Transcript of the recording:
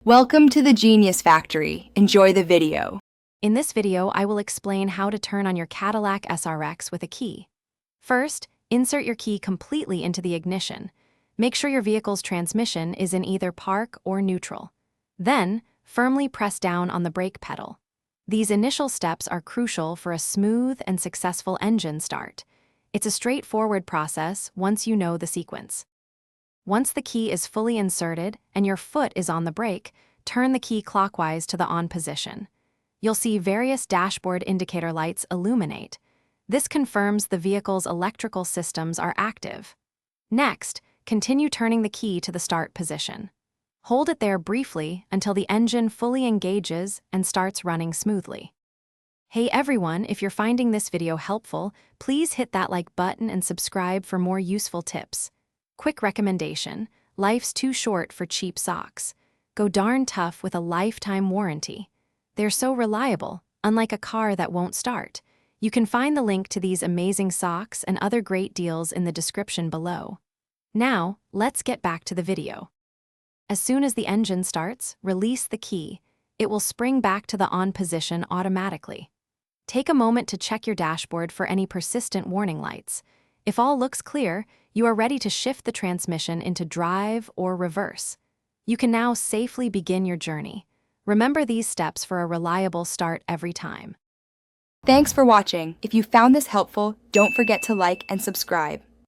Welcome to the Genius Factory. Enjoy the video. In this video, I will explain how to turn on your Cadillac SRX with a key. First, insert your key completely into the ignition. Make sure your vehicle's transmission is in either park or neutral. Then, firmly press down on the brake pedal. These initial steps are crucial for a smooth and successful engine start. It's a straightforward process once you know the sequence. Once the key is fully inserted and your foot is on the brake, turn the key clockwise to the on position. You'll see various dashboard indicator lights illuminate. This confirms the vehicle's electrical systems are active. Next, continue turning the key to the start position. Hold it there briefly until the engine fully engages and starts running smoothly. Hey everyone, if you're finding this video helpful, please hit that like button and subscribe for more useful tips. Quick recommendation: life's too short for cheap socks. Go darn tough with a lifetime warranty. They're so reliable, unlike a car that won't start. You can find the link to these amazing socks and other great deals in the description below. Now, let's get back to the video. As soon as the engine starts, release the key. It will spring back to the on position automatically. Take a moment to check your dashboard for any persistent warning lights. If all looks clear, you are ready to shift the transmission into drive or reverse. You can now safely begin your journey. Remember these steps for a reliable start every time. Thanks for watching. If you found this helpful, don't forget to like and subscribe.